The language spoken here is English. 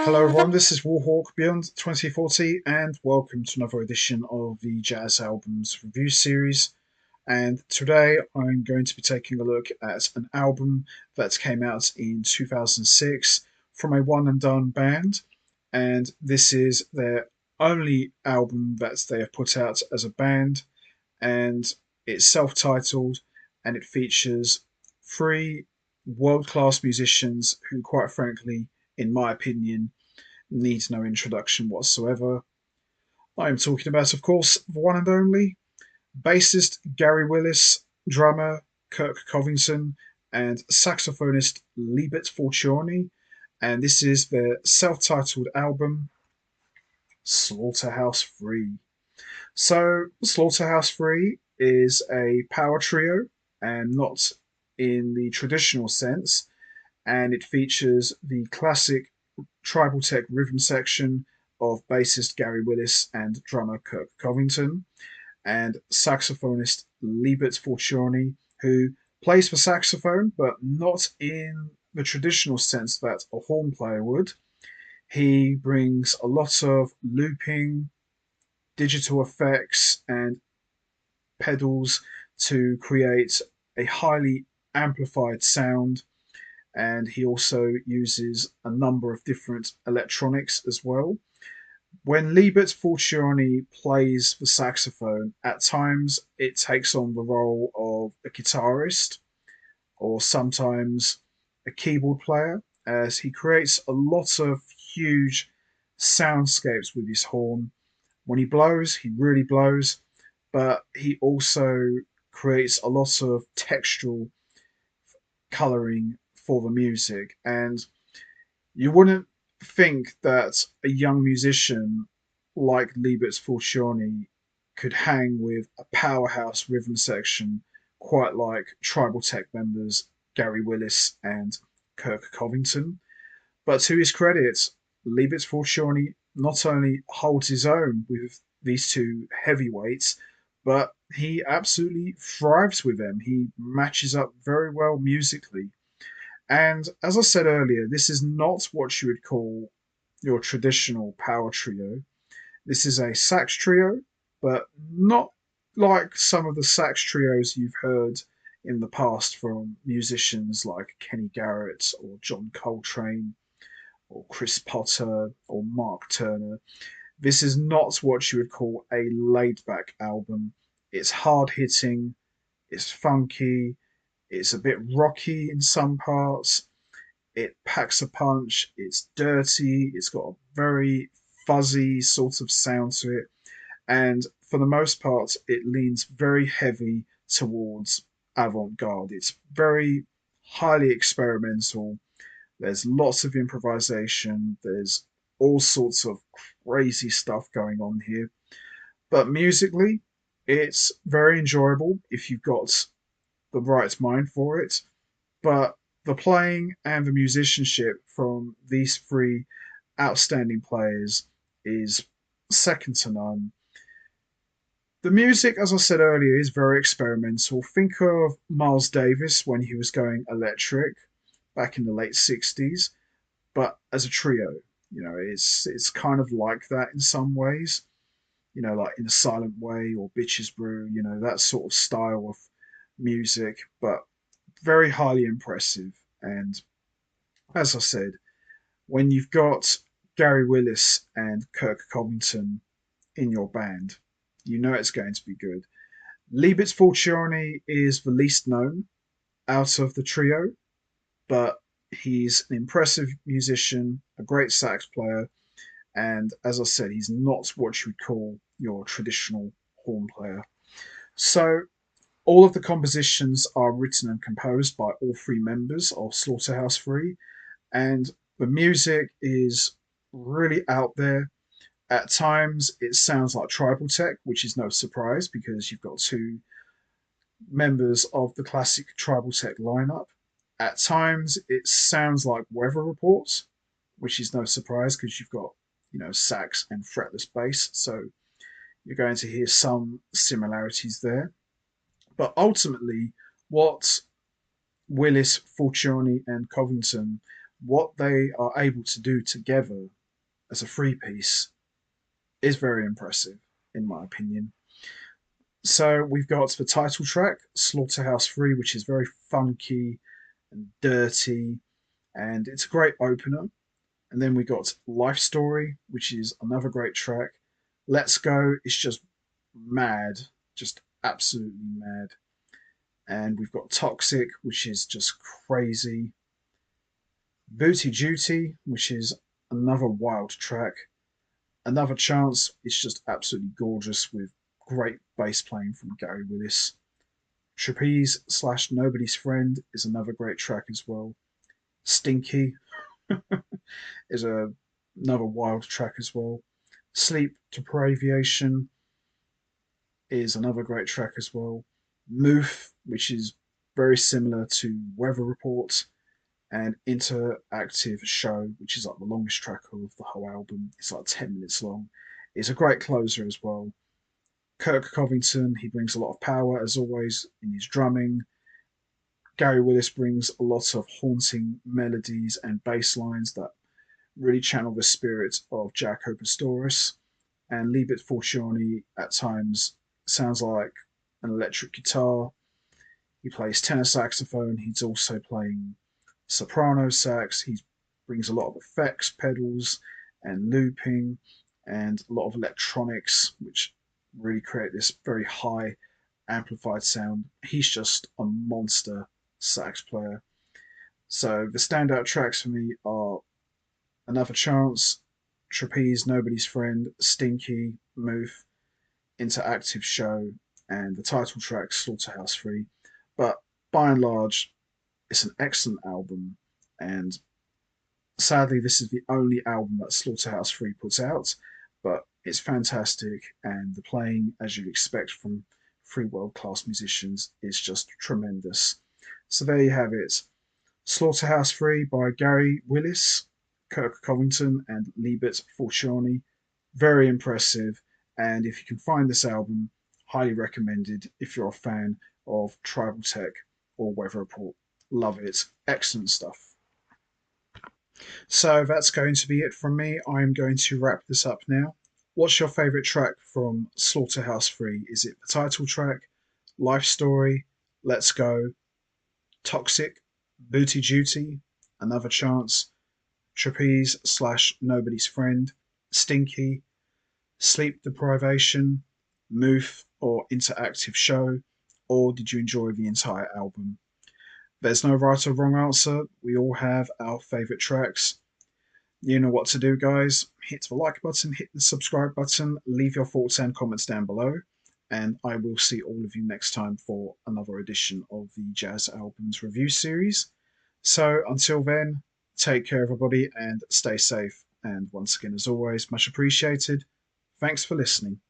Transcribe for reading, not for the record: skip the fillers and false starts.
Hello everyone, this is Warhawk Beyond 2040 and welcome to another edition of the Jazz Albums Review Series. And today I'm going to be taking a look at an album that came out in 2006 from a one and done band. And this is their only album that they have put out as a band. And it's self-titled and it features three world-class musicians who, quite frankly, in my opinion, needs no introduction whatsoever. I am talking about, of course, the one and only bassist Gary Willis, drummer Kirk Covington, and saxophonist Llibert Fortuny. And this is their self-titled album, Slaughterhouse 3. So, Slaughterhouse 3 is a power trio, and not in the traditional sense, and it features the classic tribal tech rhythm section of bassist Gary Willis and drummer Kirk Covington, and saxophonist Llibert Fortuny, who plays the saxophone, but not in the traditional sense that a horn player would. He brings a lot of looping, digital effects, and pedals to create a highly amplified sound, and he also uses a number of different electronics as well. When Llibert Fortuny plays the saxophone, at times it takes on the role of a guitarist or sometimes a keyboard player, as he creates a lot of huge soundscapes with his horn. When he blows, he really blows, but he also creates a lot of textural colouring for the music. And you wouldn't think that a young musician like Llibert Fortuny could hang with a powerhouse rhythm section quite like Tribal Tech members Gary Willis and Kirk Covington. But to his credit, Llibert Fortuny not only holds his own with these two heavyweights, but he absolutely thrives with them. He matches up very well musically. And as I said earlier, this is not what you would call your traditional power trio. This is a sax trio, but not like some of the sax trios you've heard in the past from musicians like Kenny Garrett or John Coltrane or Chris Potter or Mark Turner. This is not what you would call a laid back album. It's hard hitting, it's funky, it's a bit rocky in some parts. It packs a punch. It's dirty. It's got a very fuzzy sort of sound to it. And for the most part, it leans very heavy towards avant garde. It's very highly experimental. There's lots of improvisation. There's all sorts of crazy stuff going on here. But musically, it's very enjoyable if you've got the right mind for it. But the playing and the musicianship from these three outstanding players is second to none. The music, as I said earlier, is very experimental. Think of Miles Davis when he was going electric back in the late 60s, but as a trio. It's kind of like that in some ways. Like In a Silent Way or Bitches Brew, that sort of style of music, but very highly impressive. And as I said, when you've got Gary Willis and Kirk Covington in your band, you know it's going to be good. Llibert Fortuny is the least known out of the trio, but he's an impressive musician, a great sax player, and as I said, he's not what you would call your traditional horn player. So all of the compositions are written and composed by all three members of Slaughterhouse 3, and the music is really out there. At times, it sounds like tribal tech, which is no surprise because you've got two members of the classic tribal tech lineup. At times, it sounds like weather reports, which is no surprise because you've got, sax and fretless bass. So you're going to hear some similarities there. But ultimately, what Willis, Fortuny, and Covington what they are able to do together as a three piece is very impressive, in my opinion. So we've got the title track, Slaughterhouse 3, which is very funky and dirty, and it's a great opener. And then we got Life Story, which is another great track. Let's Go is just mad, just absolutely mad. And we've got Toxic, which is just crazy. Booty Duty, which is another wild track. Another Chance is just absolutely gorgeous with great bass playing from Gary Willis. Trapeze slash Nobody's Friend is another great track as well. Stinky is another wild track as well. Sleep Deprivation is another great track as well. Moof, which is very similar to Weather Report, and Interactive Show, which is like the longest track of the whole album. It's like 10 minutes long. It's a great closer as well. Kirk Covington, he brings a lot of power as always in his drumming. Gary Willis brings a lot of haunting melodies and bass lines that really channel the spirit of Jaco Pastorius. And Llibert Fortuny at times sounds like an electric guitar. He plays tenor saxophone. He's also playing soprano sax. He brings a lot of effects, pedals, and looping, and a lot of electronics, which really create this very high amplified sound. He's just a monster sax player. So the standout tracks for me are Another Chance, Trapeze, Nobody's Friend, Stinky, Move, Interactive Show, and the title track Slaughterhouse 3. But by and large, it's an excellent album, and sadly, this is the only album that Slaughterhouse 3 puts out, but it's fantastic, and the playing, as you'd expect from three world class musicians, is just tremendous. So there you have it. Slaughterhouse 3 by Gary Willis, Kirk Covington, and Llibert Fortuny. Very impressive, and if you can find this album, highly recommended if you're a fan of Tribal Tech or Weather Report. Love it. Excellent stuff. So that's going to be it from me. I'm going to wrap this up now. What's your favourite track from Slaughterhouse 3? Is it the title track, Life Story, Let's Go, Toxic, Booty Duty, Another Chance, Trapeze slash Nobody's Friend, Stinky, Sleep Deprivation, Moof, or Interactive Show? Or did you enjoy the entire album? There's no right or wrong answer. We all have our favourite tracks. You know what to do, guys. Hit the like button, hit the subscribe button, leave your thoughts and comments down below, and I will see all of you next time for another edition of the Jazz Albums Review Series. So until then, take care, everybody, and stay safe. And once again, as always, much appreciated. Thanks for listening.